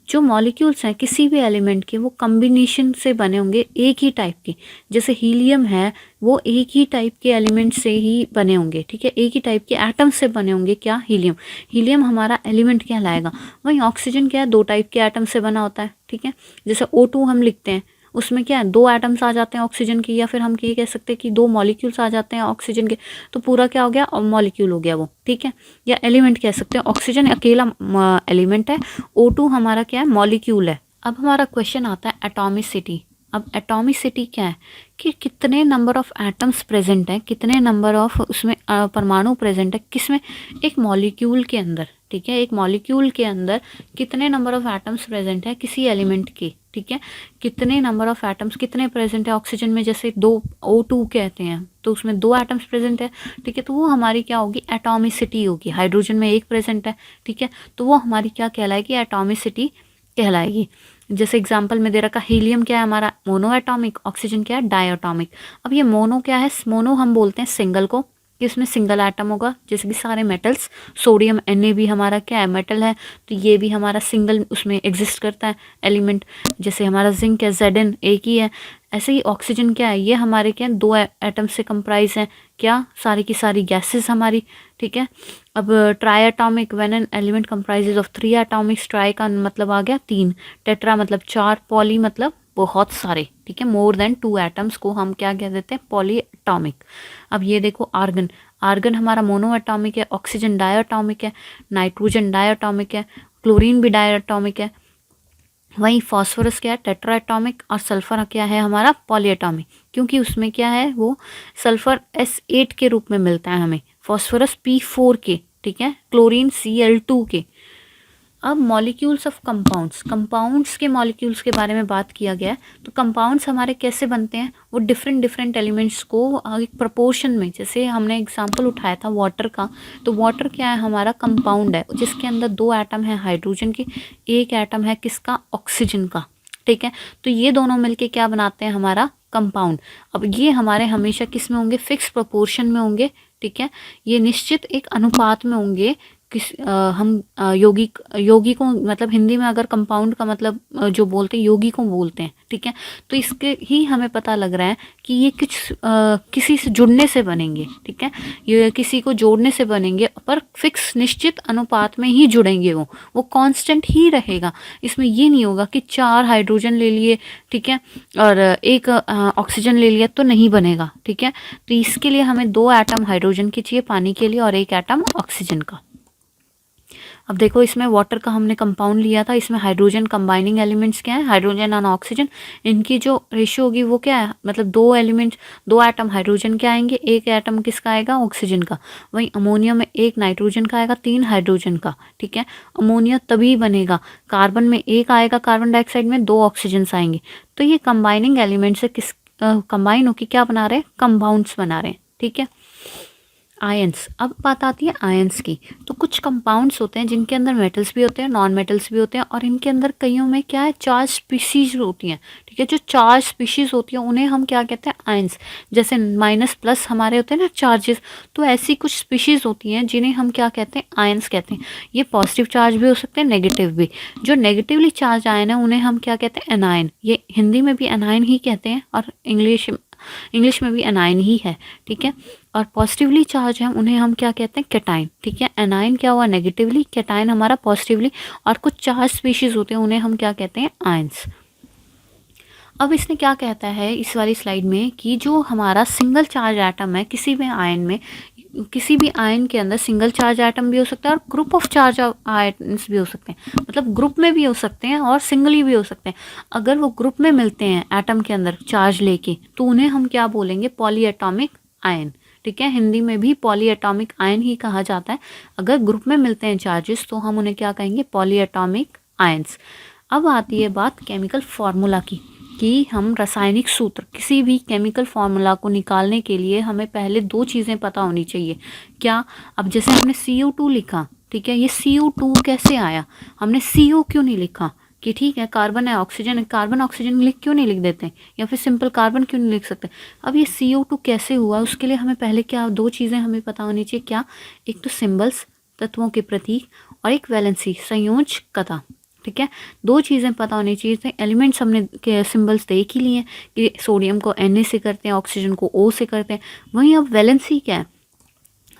Speaker 1: जो मॉलिक्यूल्स हैं किसी भी एलिमेंट के, वो कम्बिनेशन से बने होंगे एक ही टाइप के। जैसे हीलियम है, वो एक ही टाइप के एलिमेंट से ही बने होंगे, ठीक है, एक ही टाइप के एटम से बने होंगे, क्या, हीलियम। हीलियम हमारा एलिमेंट कहलाएगा। वहीं ऑक्सीजन क्या है, दो टाइप के एटम से बना होता है, ठीक है। जैसे O2 हम लिखते हैं, उसमें क्या है, दो एटम्स आ जाते हैं ऑक्सीजन की, या फिर हम ये कह सकते हैं कि दो मॉलिक्यूल्स आ जाते हैं ऑक्सीजन के, तो पूरा क्या हो गया, मॉलिक्यूल हो गया वो, ठीक है। या एलिमेंट कह सकते हैं, ऑक्सीजन अकेला एलिमेंट है, O2 हमारा क्या है, मॉलिक्यूल है। अब हमारा क्वेश्चन आता है एटॉमिसिटी। अब एटॉमिसिटी क्या है कि कितने नंबर ऑफ एटम्स प्रेजेंट हैं, कितने नंबर ऑफ उसमें परमाणु प्रेजेंट है, किसमें, एक मॉलिक्यूल के अंदर, ठीक है। एक मॉलिक्यूल के अंदर कितने नंबर ऑफ एटम्स प्रेजेंट है किसी एलिमेंट के, ठीक है। कितने नंबर ऑफ एटम्स कितने प्रेजेंट है ऑक्सीजन में, जैसे दो O2 कहते हैं तो उसमें दो एटम्स प्रेजेंट है, ठीक है। तो वो हमारी क्या होगी, एटॉमिसिटी होगी। हाइड्रोजन में एक प्रेजेंट है, ठीक है, तो वो हमारी क्या कहलाएगी, एटॉमिसिटी कहलाएगी। जैसे एग्जांपल में दे रखा, हीलियम क्या है हमारा, मोनो एटॉमिक, ऑक्सीजन क्या है, डायटॉमिक। अब ये मोनो क्या है, मोनो हम बोलते हैं सिंगल को, कि इसमें सिंगल एटम होगा, जैसे कि सारे मेटल्स, सोडियम Na भी हमारा क्या है, मेटल है, तो ये भी हमारा सिंगल उसमें एग्जिस्ट करता है एलिमेंट। जैसे हमारा जिंक है, Zn एक ही है। ऐसे ही ऑक्सीजन क्या है, ये हमारे क्या, दो एटम से कंप्राइज हैं, क्या, सारी की सारी गैसेस हमारी, ठीक है। अब try atomic, when an element comprises of 3 Atomics, try का मतलब आ गया 3, टेट्रा मतलब 4, पॉली मतलब बहुत सारे, ठीक है, मोर देन 2 एटम्स को हम क्या कह देते हैं, पॉली एटॉमिक। अब ये देखो आर्गन, आर्गन हमारा मोनो एटॉमिक है, ऑक्सीजन डायटॉमिक है, नाइट्रोजन डायटॉमिक है, क्लोरीन भी डायटॉमिक है। वहीं फॉस्फोरस क्या है, टेट्रा एटॉमिक, और सल्फर क्या है हमारा, पॉली एटॉमिक, क्योंकि उसमें क्या है, वो सल्फर S8 के रूप में मिलता है हमें, फॉस्फोरस P4 के, ठीक है, क्लोरीन Cl2 के। अब मॉलिक्यूल्स ऑफ कंपाउंड्स, कंपाउंड्स के मॉलिक्यूल्स के बारे में बात किया गया है। तो कंपाउंड्स हमारे कैसे बनते हैं, वो डिफरेंट डिफरेंट एलिमेंट्स को एक प्रपोर्शन में, जैसे हमने एग्जांपल उठाया था वाटर का, तो वाटर क्या है हमारा, कंपाउंड है, जिसके अंदर 2 एटम है हाइड्रोजन के, एक एटम है किसका, ऑक्सीजन का, ठीक है। तो ये दोनों मिलके क्या बनाते हैं, हमारा कंपाउंड। अब ये हमारे हमेशा किस में होंगे, फिक्स प्रोपोर्शन में होंगे, ठीक है। ये निश्चित एक अनुपात में होंगे हम योगी को मतलब हिंदी में अगर कंपाउंड का मतलब जो बोलते हैं योगी को बोलते हैं, ठीक है। तो इसके ही हमें पता लग रहा है कि ये किसी से जुड़ने से बनेंगे, ठीक है। ये किसी को जोड़ने से बनेंगे, पर फिक्स निश्चित अनुपात में ही जुड़ेंगे, वो कांस्टेंट ही रहेगा। इसमें ये नहीं होगा कि 4 हाइड्रोजन ले लिए, ठीक है, और एक ऑक्सीजन ले लिया तो नहीं बनेगा, ठीक है। तो इसके लिए हमें 2 एटम हाइड्रोजन की चाहिए पानी के लिए और 1 एटम ऑक्सीजन का। अब देखो इसमें वाटर का हमने कंपाउंड लिया था, इसमें हाइड्रोजन कंबाइनिंग एलिमेंट्स क्या है, हाइड्रोजन और ऑक्सीजन। इनकी जो रेशियो होगी वो क्या है, मतलब 2 एलिमेंट 2 एटम हाइड्रोजन के आएंगे, 1 एटम किसका आएगा, ऑक्सीजन का। वहीं अमोनिया में 1 नाइट्रोजन का आएगा, 3 हाइड्रोजन का, ठीक है। अमोनिया तभी बनेगा, कार्बन में 1 आएगा, कार्बन डाइऑक्साइड में 2 ऑक्सीजन आएंगे। तो ये कंबाइनिंग एलिमेंट से कंबाइन होकर क्या बना रहे हैं, कंपाउंड्स बना रहे हैं, ठीक है। आयंस, अब बात आती है आयंस की। तो कुछ कंपाउंड्स होते हैं जिनके अंदर मेटल्स भी होते हैं, नॉन मेटल्स भी होते हैं, और इनके अंदर कईयों में क्या है, चार्ज स्पीशीज होती हैं, ठीक है। जो चार्ज स्पीशीज होती हैं उन्हें हम क्या कहते हैं, आयंस। जैसे माइनस प्लस हमारे होते हैं ना चार्जेस, तो ऐसी कुछ स्पीशीज होती हैं जिन्हें हम क्या कहते हैं, आयंस कहते हैं। ये पॉजिटिव चार्ज भी हो सकते हैं, नेगेटिव भी। जो नेगेटिवली चार्ज आयन है उन्हें हम क्या कहते हैं, एनायन। ये हिंदी में भी एनायन ही कहते हैं और इंग्लिश में भी एनायन ही है, ठीक है। और पॉजिटिवली चार्ज है उन्हें हम क्या कहते हैं, कैटाइन, ठीक है। एनायन क्या हुआ, नेगेटिवली, कैटाइन हमारा पॉजिटिवली। और कुछ चार्ज स्पीशीज होते हैं उन्हें हम क्या कहते हैं, आयंस। अब इसने क्या कहता है इस वाली स्लाइड में कि जो हमारा सिंगल चार्ज एटम है किसी भी आयन में, किसी भी आयन के अंदर सिंगल चार्ज एटम भी हो सकता है और ग्रुप ऑफ चार्ज आयन्स भी हो सकते हैं। मतलब ग्रुप में भी हो सकते हैं और सिंगली भी हो सकते हैं। अगर वो ग्रुप में मिलते हैं एटम के अंदर चार्ज लेके, तो उन्हें हम क्या बोलेंगे, पॉली एटॉमिक आयन, ठीक है। हिंदी में भी पॉली एटॉमिक आयन ही कहा जाता है। अगर ग्रुप में मिलते हैं चार्जेस तो हम उन्हें क्या कहेंगे, पॉली एटॉमिक आयन्स। अब आती है बात केमिकल फार्मूला की, कि हम रासायनिक सूत्र किसी भी केमिकल फार्मूला को निकालने के लिए हमें पहले 2 चीज़ें पता होनी चाहिए। क्या, अब जैसे हमने CO2 लिखा, ठीक है, ये CO2 कैसे आया, हमने CO क्यों नहीं लिखा, कि ठीक है कार्बन है ऑक्सीजन है, कार्बन ऑक्सीजन क्यों नहीं लिख देते हैं, या फिर सिंपल कार्बन क्यों नहीं लिख सकते। अब ये CO2 कैसे हुआ, उसके लिए हमें पहले क्या 2 चीज़ें हमें पता होनी चाहिए। क्या, एक तो सिंबल्स, तत्वों के प्रतीक, और एक वैलेंसी, संयोजकता, ठीक है। 2 चीज़ें पता होनी चाहिए। एलिमेंट्स हमने के सिंबल्स देख ही लिए कि सोडियम को Na से करते हैं, ऑक्सीजन को O से करते हैं। वहीं अब वैलेंसी क्या है,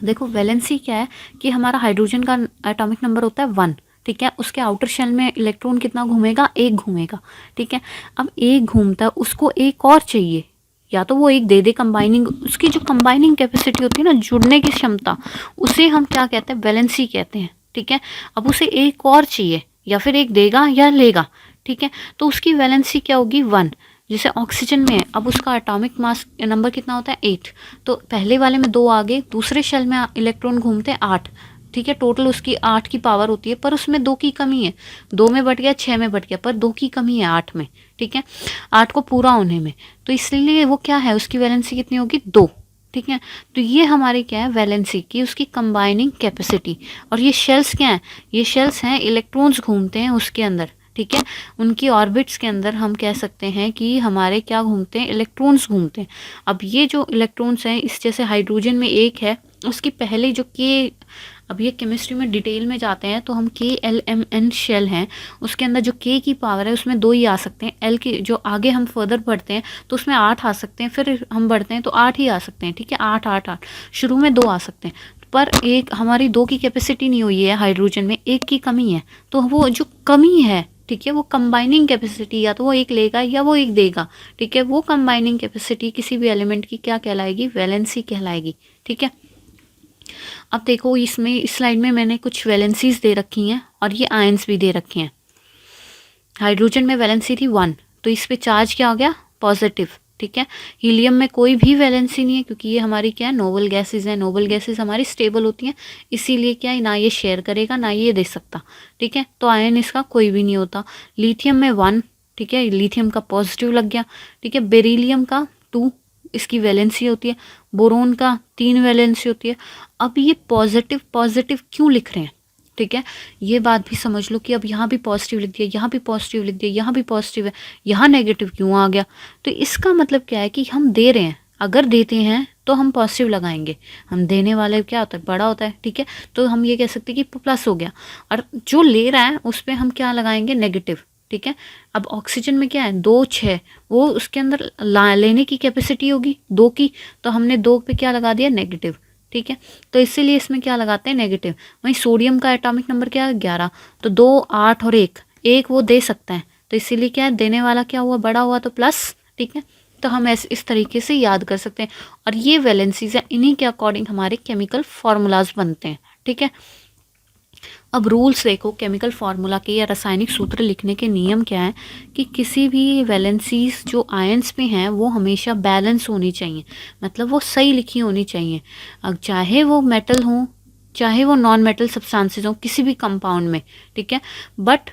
Speaker 1: देखो वैलेंसी क्या है कि हमारा हाइड्रोजन का एटॉमिक नंबर होता है 1, ठीक है। उसके आउटर शेल में इलेक्ट्रॉन कितना घूमेगा, 1 घूमेगा, ठीक है। अब 1 घूमता है, उसको एक और चाहिए, या तो वो एक दे दे कंबाइनिंग, उसकी जो कंबाइनिंग कैपेसिटी होती है ना, जुड़ने की क्षमता, उसे हम क्या कहते हैं, वैलेंसी कहते हैं, ठीक है। अब उसे एक और चाहिए, या फिर एक देगा या लेगा, ठीक है। तो उसकी वैलेंसी क्या होगी, 1। जैसे ऑक्सीजन में है, अब उसका एटॉमिक मास नंबर कितना होता है, 8। तो पहले वाले में 2 आगे, दूसरे शेल में इलेक्ट्रॉन घूमते हैं 8, ठीक है। टोटल उसकी 8 की पावर होती है, पर उसमें 2 की कमी है। 2 में बट गया, 6 में बट गया, पर 2 की कमी है 8 में, ठीक है, 8 को पूरा होने में। तो इसलिए वो क्या है, उसकी वैलेंसी कितनी होगी, 2, ठीक है। तो ये हमारी क्या है, वैलेंसी की उसकी कंबाइनिंग कैपेसिटी। और ये शेल्स क्या हैं, ये शेल्स हैं, इलेक्ट्रॉन्स घूमते हैं उसके अंदर, ठीक है। उनकी ऑर्बिट्स के अंदर हम कह सकते हैं कि हमारे क्या घूमते हैं, इलेक्ट्रॉन्स घूमते हैं। अब ये जो इलेक्ट्रॉन्स हैं, इस जैसे हाइड्रोजन में 1 है, उसकी पहले जो के, अब ये केमिस्ट्री में डिटेल में जाते हैं तो हम KLMN शेल हैं, उसके अंदर जो K की पावर है उसमें 2 ही आ सकते हैं। L की जो आगे हम फर्दर बढ़ते हैं तो उसमें 8 आ सकते हैं, फिर हम बढ़ते हैं तो 8 ही आ सकते हैं, ठीक है। 8 8 8, शुरू में 2 आ सकते हैं, पर एक हमारी 2 की कैपेसिटी नहीं हुई है, हाइड्रोजन में 1 की कमी है। तो वो जो कमी है, ठीक है, वो कंबाइनिंग कैपेसिटी, या तो वो 1 लेगा या वो 1 देगा, ठीक है। वो कंबाइनिंग कैपेसिटी किसी भी एलिमेंट की क्या कहलाएगी, वैलेंसी कहलाएगी, ठीक है। अब देखो इसमें इस स्लाइड में मैंने कुछ वैलेंसीज दे रखी हैं और ये आयंस भी दे रखे हैं। हाइड्रोजन में वैलेंसी थी 1, तो इस पे चार्ज क्या हो गया, पॉजिटिव, ठीक है। हीलियम में कोई भी वैलेंसी नहीं है, क्योंकि ये हमारी क्या है, नोबल गैसेज हैं। नोबल गैसेज हमारी स्टेबल होती हैं, इसीलिए क्या है, ना ये शेयर करेगा ना ये दे सकता, ठीक है। तो आयन इसका कोई भी नहीं होता। लिथियम में 1, ठीक है, लिथियम का पॉजिटिव लग गया, ठीक है। बेरिलियम का 2 इसकी वैलेंसी होती है। बोरोन का 3 वैलेंसी होती है। अब ये पॉजिटिव पॉजिटिव क्यों लिख रहे हैं, ठीक है, ये बात भी समझ लो कि अब यहाँ भी पॉजिटिव लिख दिया, यहाँ भी पॉजिटिव लिख दिया, यहाँ भी पॉजिटिव है, यहाँ नेगेटिव क्यों आ गया। तो इसका मतलब क्या है कि हम दे रहे हैं, अगर देते हैं तो हम पॉजिटिव लगाएंगे, हम देने वाले क्या होता है, बड़ा होता है, ठीक है। तो हम ये कह सकते हैं कि प्लस हो गया, और जो ले रहा है उस पर हम क्या लगाएंगे, नेगेटिव, ठीक है। अब ऑक्सीजन में क्या है, 2 6, वो उसके अंदर लेने की कैपेसिटी होगी 2 की, तो हमने 2 पे क्या लगा दिया, नेगेटिव, ठीक है। तो इसीलिए इसमें क्या लगाते हैं, नेगेटिव। वहीं सोडियम का एटॉमिक नंबर क्या है, 11, तो 2 8 और 1 वो दे सकता है, तो इसीलिए क्या है, देने वाला क्या हुआ, बड़ा हुआ, तो प्लस, ठीक है। तो हम ऐसे इस तरीके से याद कर सकते हैं, और ये वैलेंसीज है, इन्हीं के अकॉर्डिंग हमारे केमिकल फार्मूलाज बनते हैं, ठीक है। अब रूल्स देखो, केमिकल फार्मूला के या रासायनिक सूत्र लिखने के नियम क्या है कि किसी भी वैलेंसीज जो आयंस में हैं वो हमेशा बैलेंस होनी चाहिए, मतलब वो सही लिखी होनी चाहिए। अब चाहे वो मेटल हो, चाहे वो नॉन मेटल सब्सटेंसेस हो, किसी भी कंपाउंड में, ठीक है। बट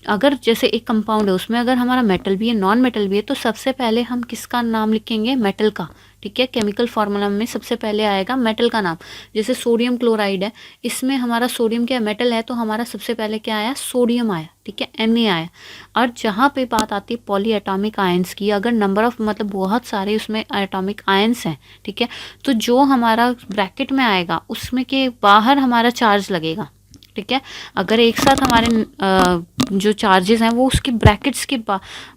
Speaker 1: अगर जैसे एक कंपाउंड है, उसमें अगर हमारा मेटल भी है, नॉन मेटल भी है, तो सबसे पहले हम किसका नाम लिखेंगे, मेटल का, ठीक है। केमिकल फार्मूला में सबसे पहले आएगा मेटल का नाम। जैसे सोडियम क्लोराइड है, इसमें हमारा सोडियम क्या मेटल है, तो हमारा सबसे पहले क्या आया, सोडियम आया, ठीक है, Na आया। और जहाँ पे बात आती है पॉली एटॉमिक आयंस की, अगर नंबर ऑफ मतलब बहुत सारे उसमें एटॉमिक आयंस हैं, ठीक है, तो जो हमारा ब्रैकेट में आएगा उसमें के बाहर हमारा चार्ज लगेगा, ठीक है। अगर एक साथ हमारे जो चार्जेस हैं वो उसके ब्रैकेट्स के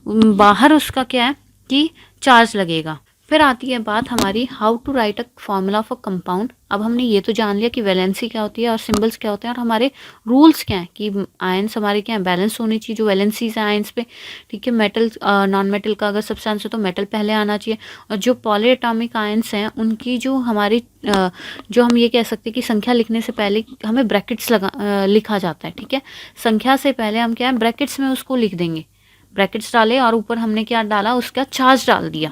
Speaker 1: बाहर उसका क्या है कि चार्ज लगेगा। फिर आती है बात हमारी how to write a formula for compound. अब हमने ये तो जान लिया कि वैलेंसी क्या होती है और सिंबल्स क्या होते हैं, और हमारे रूल्स क्या हैं कि आयंस हमारे क्या है, बैलेंस होनी चाहिए जो वैलेंसीज हैं आयंस पे, ठीक है। मेटल नॉन मेटल का अगर सब्सटेंस है तो मेटल पहले आना चाहिए, और जो पॉली एटॉमिक आयंस हैं उनकी जो हमारी जो हम ये कह सकते हैं कि संख्या लिखने से पहले हमें ब्रैकेट्स लिखा जाता है, ठीक है। संख्या से पहले हम क्या है, ब्रैकेट्स में उसको लिख देंगे, ब्रैकेट्स डाले और ऊपर हमने क्या डाला, उसका चार्ज डाल दिया।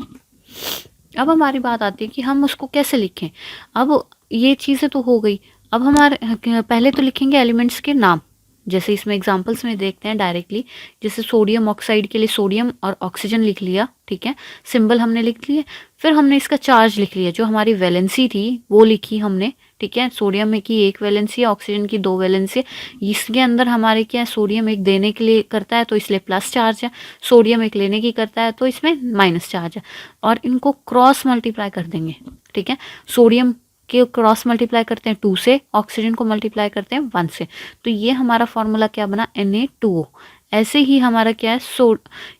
Speaker 1: अब हमारी बात आती है कि हम उसको कैसे लिखें। अब ये चीज़ें तो हो गई, अब हमारे पहले तो लिखेंगे एलिमेंट्स के नाम, जैसे इसमें एग्जांपल्स में देखते हैं डायरेक्टली। जैसे सोडियम ऑक्साइड के लिए सोडियम और ऑक्सीजन लिख लिया, ठीक है, सिंबल हमने लिख लिए। फिर हमने इसका चार्ज लिख लिया, जो हमारी वैलेंसी थी वो लिखी हमने, ठीक है। सोडियम में की 1 वैलेंसी है, ऑक्सीजन की 2 वैलेंसी है। इसके अंदर हमारे क्या है, सोडियम एक देने के लिए करता है तो इसलिए प्लस चार्ज है, सोडियम एक लेने की करता है तो इसमें माइनस चार्ज है। और इनको क्रॉस मल्टीप्लाई कर देंगे, ठीक है। सोडियम के क्रॉस मल्टीप्लाई करते हैं 2 से, ऑक्सीजन को मल्टीप्लाई करते हैं 1 से, तो ये हमारा फॉर्मूला क्या बना, Na2O। ऐसे ही हमारा क्या है,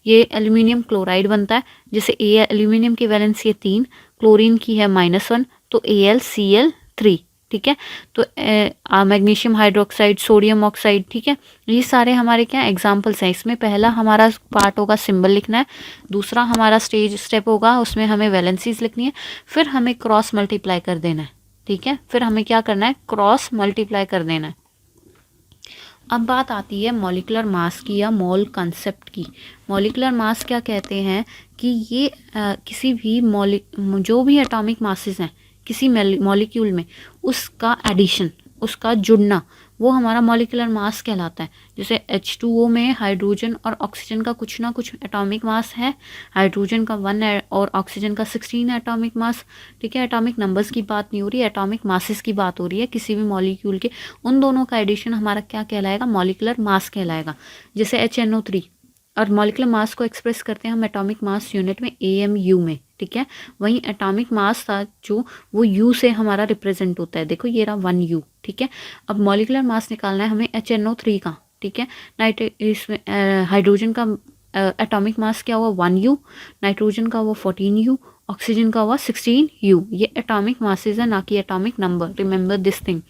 Speaker 1: ये एल्यूमिनियम क्लोराइड बनता है। जैसे एल्यूमिनियम की वैलेंसी है 3, क्लोरीन की है -1, तो AlCl3, ठीक है। तो मैग्नीशियम हाइड्रोक्साइड, सोडियम ऑक्साइड, ठीक है। ये सारे हमारे क्या एग्जाम्पल्स हैं। इसमें पहला हमारा पार्ट होगा सिंबल लिखना है, दूसरा हमारा स्टेप होगा उसमें हमें वैलेंसीज लिखनी है, फिर हमें क्रॉस मल्टीप्लाई कर देना है, ठीक है। फिर हमें क्या करना है, क्रॉस मल्टीप्लाई कर देना है। अब बात आती है मॉलिक्यूलर मास की या मोल कंसेप्ट की। मॉलिक्यूलर मास क्या कहते हैं कि ये किसी भी जो भी एटॉमिक मासेस हैं किसी मॉलिक्यूल में, उसका एडिशन, उसका जुड़ना, वो हमारा मॉलिक्यूलर मास कहलाता है। जैसे H2O में हाइड्रोजन और ऑक्सीजन का कुछ ना कुछ एटॉमिक मास है, हाइड्रोजन का 1 है और ऑक्सीजन का 16 एटॉमिक मास, ठीक है। एटॉमिक नंबर्स की बात नहीं हो रही है, एटॉमिक मासेस की बात हो रही है किसी भी मॉलिक्यूल के। उन दोनों का एडिशन हमारा क्या कहलाएगा, मॉलिक्यूलर मास कहलाएगा। जैसे HNO3, और मॉलिक्यूलर मास को एक्सप्रेस करते हैं हम एटॉमिक मास यूनिट में, AMU में, ठीक है। वहीं एटॉमिक मास था जो वो U से हमारा रिप्रेजेंट होता है, देखो ये रहा 1U, ठीक है। अब मॉलिक्यूलर मास निकालना है हमें HNO3 का, ठीक है। इसमें हाइड्रोजन का एटॉमिक मास क्या हुआ 1U, नाइट्रोजन का हुआ 14U, ऑक्सीजन का हुआ 16U। ये एटॉमिक मासेज है, ना कि atomic number, remember this thing.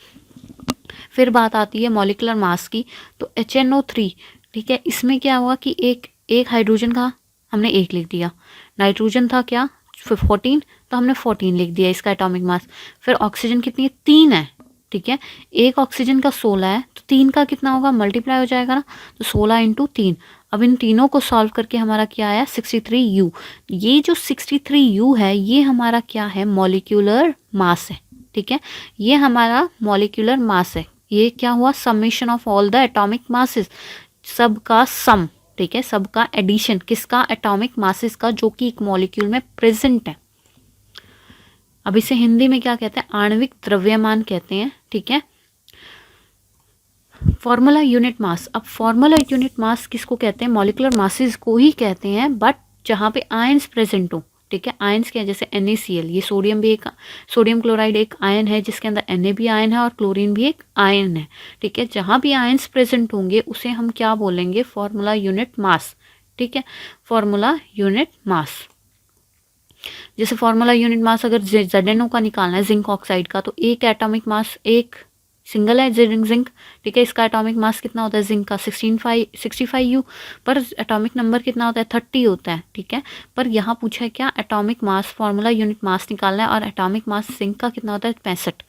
Speaker 1: फिर बात आती है मॉलिक्यूलर मास की, तो HNO3, ठीक है, इसमें क्या हुआ कि एक हाइड्रोजन का हमने 1 लिख दिया, नाइट्रोजन था क्या 14, तो हमने 14 लिख दिया इसका एटॉमिक मास। फिर ऑक्सीजन कितनी है, 3 है, ठीक है। एक ऑक्सीजन का 16 है, तो 3 का कितना होगा, मल्टीप्लाई हो जाएगा ना, तो 16 × 3। अब इन तीनों को सॉल्व करके हमारा क्या आया, 63U। ये जो 63U है ये हमारा क्या है, मॉलिक्यूलर मास है, ठीक है। ये हमारा मॉलिक्यूलर मास है। ये क्या हुआ, summation of all the atomic masses, सबका सम, ठीक है, सबका एडिशन, किसका, एटॉमिक मासेस का, जो कि एक मॉलिक्यूल में प्रेजेंट है। अब इसे हिंदी में क्या कहते हैं, आणविक द्रव्यमान कहते हैं, ठीक है। फॉर्मूला यूनिट मास। अब फॉर्मूला यूनिट मास किसको कहते हैं, मॉलिक्यूलर मासेस को ही कहते हैं, बट जहाँ पे आयंस प्रेजेंट हो, ठीक है। आयंस क्या है, जैसे NaCl, ये सोडियम भी एक, सोडियम क्लोराइड एक आयन है जिसके अंदर Na भी आयन है और क्लोरीन भी एक आयन है, ठीक है। जहाँ भी आयंस प्रेजेंट होंगे उसे हम क्या बोलेंगे, फॉर्मूला यूनिट मास, ठीक है, फॉर्मूला यूनिट मास। जैसे फॉर्मूला यूनिट मास अगर ZnO का निकालना है, जिंक ऑक्साइड का, तो एक एटॉमिक मास, एक सिंगल है जिंक, ठीक है। इसका एटॉमिक मास कितना होता है जिंक का, 65U, पर एटॉमिक नंबर कितना होता है, 30 होता है, ठीक है। पर यहाँ पूछा है क्या, एटॉमिक मास, फॉर्मूला यूनिट मास निकालना है और एटॉमिक मास जिंक का कितना होता है, 65।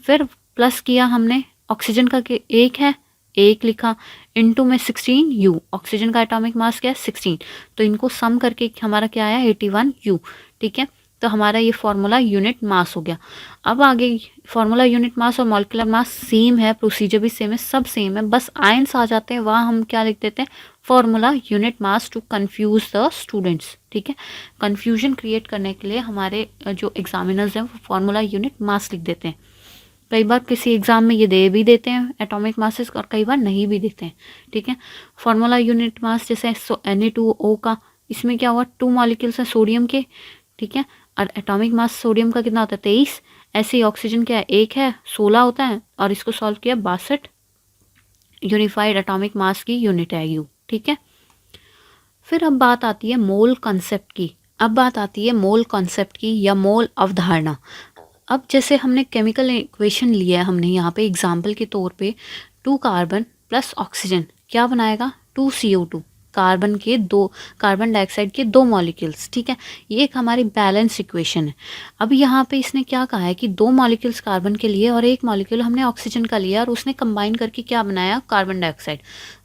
Speaker 1: फिर प्लस किया हमने, ऑक्सीजन का एक है, एक लिखा, इनटू में 16U, ऑक्सीजन का एटॉमिक मास क्या है, 16, तो इनको सम करके हमारा क्या आया, 81U, ठीक है। तो हमारा ये फॉर्मूला यूनिट मास हो गया। अब आगे फॉर्मूला यूनिट मास और मॉलिक्यूलर मास सेम है, प्रोसीजर भी सेम है, सब सेम है, बस आयंस आ जाते हैं, वहाँ हम क्या लिख देते हैं, formula unit mass, to confuse the students, ठीक है। कंफ्यूजन क्रिएट करने के लिए हमारे जो एग्जामिनर्स हैं वो फॉर्मूला यूनिट मास लिख देते हैं। कई बार किसी एग्जाम में ये दे भी देते हैं एटॉमिक मासेस और कई बार नहीं भी देते हैं, ठीक है। फॉर्मूला यूनिट मास जैसे Na2O का, इसमें क्या हुआ, 2 मॉलिक्यूल्स हैं सोडियम के, ठीक है, और एटॉमिक मास सोडियम का कितना होता है, 23। ऐसे ही ऑक्सीजन क्या है, एक है, 16 होता है, और इसको सॉल्व किया, 62 यूनिफाइड एटॉमिक मास की यूनिट है U, ठीक है। फिर अब बात आती है मोल कॉन्सेप्ट की, अब बात आती है मोल कॉन्सेप्ट की या मोल अवधारणा। अब जैसे हमने केमिकल इक्वेशन लिया है, हमने यहाँ पे एग्जाम्पल के तौर पे 2 कार्बन प्लस ऑक्सीजन क्या बनाएगा, 2 CO2, कार्बन डाइऑक्साइड के 2 मॉलिक्यूल्स, ठीक है। ये एक हमारी बैलेंस इक्वेशन है। अब यहाँ पे इसने क्या कहा है कि 2 मॉलिक्यूल्स कार्बन के लिए और 1 मॉलिक्यूल हमने ऑक्सीजन का लिया और उसने कंबाइन करके क्या बनाया, कार्बन डाइऑक्साइड।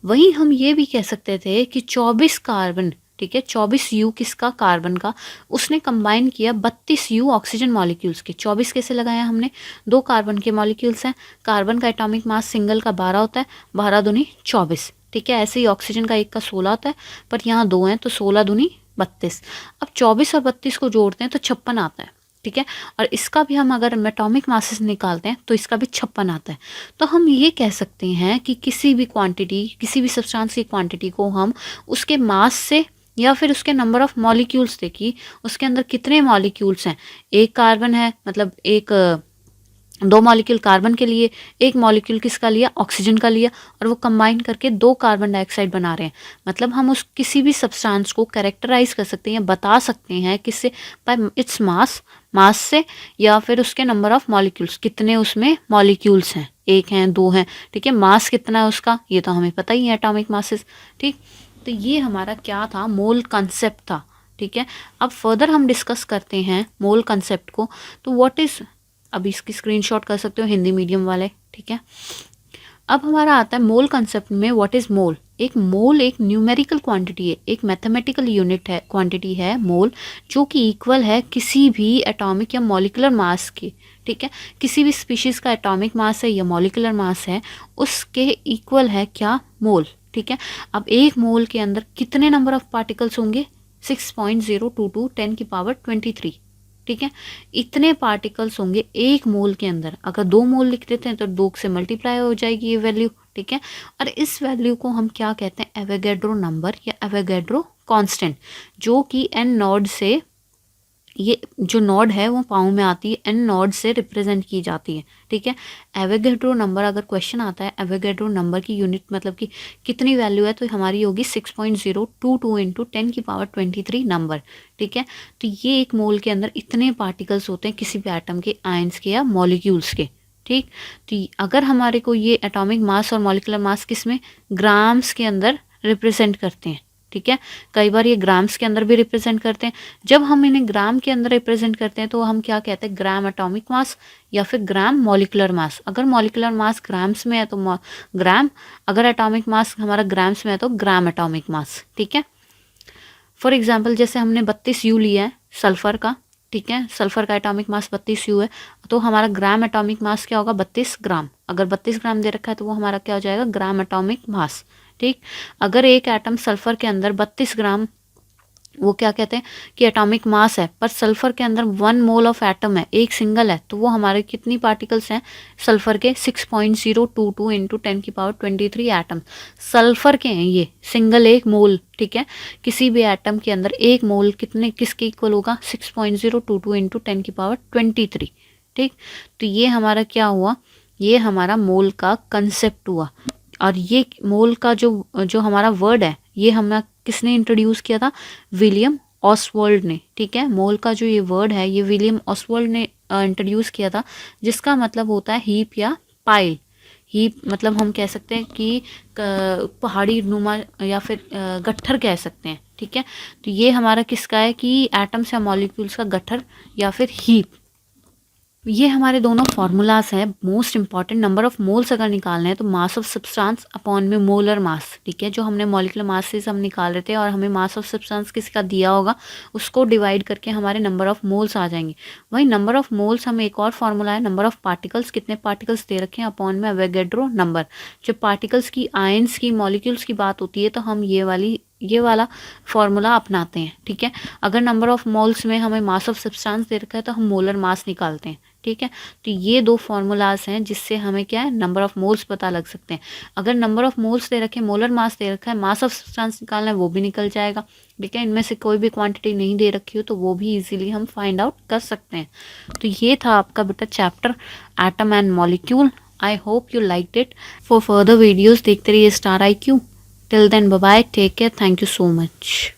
Speaker 1: वहीं हम ये भी कह सकते थे कि 24 कार्बन, ठीक है, 24U किसका, कार्बन का, उसने कंबाइन किया 32U ऑक्सीजन मॉलिक्यूल्स के। 24 कैसे लगाया हमने, 2 कार्बन के मॉलिक्यूल्स हैं, कार्बन का एटॉमिक मास सिंगल का 12 होता है, 12 दूनी 24, ठीक है। ऐसे ही ऑक्सीजन का एक का 16 होता है, पर यहाँ 2 हैं तो 16 दूनी 32। अब 24 और 32 को जोड़ते हैं तो 56 आता है, ठीक है। और इसका भी हम अगर एटॉमिक मासेस निकालते हैं तो इसका भी 56 आता है। तो हम ये कह सकते हैं कि किसी भी क्वांटिटी, किसी भी सब्सटेंस की क्वांटिटी को हम उसके मास से या फिर उसके नंबर ऑफ मॉलिक्यूल्स देखिए, उसके अंदर कितने मॉलिक्यूल्स हैं, एक कार्बन है, मतलब एक 2 मॉलिक्यूल कार्बन के लिए, 1 मॉलिक्यूल किसका लिया, ऑक्सीजन का लिया, और वो कंबाइन करके 2 कार्बन डाइऑक्साइड बना रहे हैं। मतलब हम उस किसी भी सब्सटेंस को कैरेक्टराइज कर सकते हैं या बता सकते हैं किससे, बाय इट्स मास से, या फिर उसके नंबर ऑफ मॉलिक्यूल्स, कितने उसमें मॉलिक्यूल्स हैं, 1 हैं 2 हैं, ठीक है। मास कितना है उसका, ये तो हमें पता ही है, एटॉमिक मासेस, ठीक। तो ये हमारा क्या था, मोल कंसेप्ट था, ठीक है। अब फर्दर हम डिस्कस करते हैं मोल कंसेप्ट को। तो व्हाट इज, अब इसकी स्क्रीनशॉट कर सकते हो हिंदी मीडियम वाले, ठीक है। अब हमारा आता है मोल कंसेप्ट में, व्हाट इज मोल। एक मोल एक न्यूमेरिकल क्वांटिटी है, एक मैथमेटिकल यूनिट है, क्वांटिटी है मोल, जो कि इक्वल है किसी भी एटॉमिक या मॉलिक्यूलर मास के, ठीक है। किसी भी स्पीशीज का एटॉमिक मास है या मॉलिक्यूलर मास है, उसके इक्वल है क्या, मोल, ठीक है। अब एक मोल के अंदर कितने नंबर ऑफ पार्टिकल्स होंगे, 6.022 10 की पावर 23, ठीक है। इतने पार्टिकल्स होंगे एक मोल के अंदर। अगर 2 मोल लिख देते हैं तो 2 से मल्टीप्लाई हो जाएगी ये वैल्यू, ठीक है। और इस वैल्यू को हम क्या कहते हैं, एवोगैड्रो नंबर या एवोगैड्रो कांस्टेंट, जो कि n नॉड से, ये जो नॉड है वो पाँव में आती है, n नॉड से रिप्रेजेंट की जाती है, ठीक है। एवोगैड्रो नंबर अगर क्वेश्चन आता है, एवोगैड्रो नंबर की यूनिट मतलब कि कितनी वैल्यू है, तो हमारी होगी 6.022 इंटू 10 की पावर 23 नंबर, ठीक है। तो ये एक मोल के अंदर इतने पार्टिकल्स होते हैं किसी भी एटम के, आयंस के या मॉलिक्यूल्स के, ठीक। तो अगर हमारे को ये एटॉमिक मास और मॉलिक्यूलर मास किस में, ग्राम्स के अंदर रिप्रेजेंट करते हैं, ठीक है। कई बार ये ग्राम्स के अंदर भी रिप्रेजेंट करते हैं। जब हम इन्हें ग्राम के अंदर रिप्रेजेंट करते हैं तो हम क्या कहते हैं, ग्राम एटॉमिक मास या फिर ग्राम मॉलिक्यूलर मास। अगर मॉलिक्यूलर मास ग्राम्स में है तो ग्राम, अगर एटॉमिक मास हमारा ग्राम्स में है तो ग्राम एटॉमिक मास, ठीक है। फॉर एग्जाम्पल जैसे हमने 32U लिया है सल्फर का, ठीक है, सल्फर का एटॉमिक मास 32U है, तो हमारा ग्राम एटॉमिक मास क्या होगा, 32 ग्राम। अगर 32 ग्राम दे रखा है तो वो हमारा क्या हो जाएगा, ग्राम एटॉमिक मास, ठीक। अगर एक एटम सल्फर के अंदर 32 ग्राम वो क्या कहते हैं कि एटॉमिक मास है, पर सल्फर के अंदर 1 मोल ऑफ एटम है, एक सिंगल है, तो वो हमारे कितनी पार्टिकल्स हैं सल्फर के 6.022 इंटू 10⁻23 एटम सल्फर के हैं ये, सिंगल एक मोल। ठीक है, किसी भी एटम के अंदर एक मोल कितने किसके इक्वल होगा 6.022 इंटू 10⁻23। ठीक, तो ये हमारा क्या हुआ, ये हमारा मोल का कंसेप्ट हुआ। और ये मोल का जो जो हमारा वर्ड है ये हमें किसने इंट्रोड्यूस किया था, विलियम ऑसवर्ल्ड ने। ठीक है, मोल का जो ये वर्ड है ये विलियम ऑसवर्ल्ड ने इंट्रोड्यूस किया था, जिसका मतलब होता है हीप या पाइल। हीप मतलब हम कह सकते हैं कि पहाड़ी नुमा या फिर गट्ठर कह सकते हैं। ठीक है, तो ये हमारा किसका है कि एटम्स या मॉलिक्यूल्स का गट्ठर या फिर हीप। ये हमारे दोनों फार्मूलाज हैं most important. Number of moles अगर निकालना है तो मास ऑफ सब्सटेंस अपॉन में मोलर मास। ठीक है, जो हमने मॉलिक्यूलर मास से हम निकाल रहे थे और हमें मास ऑफ सब्सटेंस किसका दिया होगा उसको डिवाइड करके हमारे नंबर ऑफ मोल्स आ जाएंगे। वही नंबर ऑफ मोल्स हमें एक और फार्मूला है नंबर ऑफ पार्टिकल्स, कितने पार्टिकल्स दे रखे हैं अपॉन में एवोगैड्रो नंबर। जब पार्टिकल्स की आयंस की मॉलिक्यूल्स की बात होती है तो हम ये वाला फॉर्मूला अपनाते हैं। ठीक है, अगर नंबर ऑफ मोल्स में हमें मास ऑफ सब्सटेंस दे रखा है तो हम मोलर मास निकालते हैं। ठीक है, तो ये दो फार्मूलाज हैं जिससे हमें क्या है नंबर ऑफ मोल्स पता लग सकते हैं। अगर नंबर ऑफ मोल्स दे रखे, मोलर मास दे रखा है, मास ऑफ सब्सटेंस निकालना है वो भी निकल जाएगा। ठीक है, इनमें से कोई भी क्वांटिटी नहीं दे रखी हो तो वो भी इजीली हम फाइंड आउट कर सकते हैं। तो ये था आपका बेटा chapter atom and molecule. I hope you liked it. For further videos देखते रहिए Star IQ। Till then bye bye, take care, thank you so much.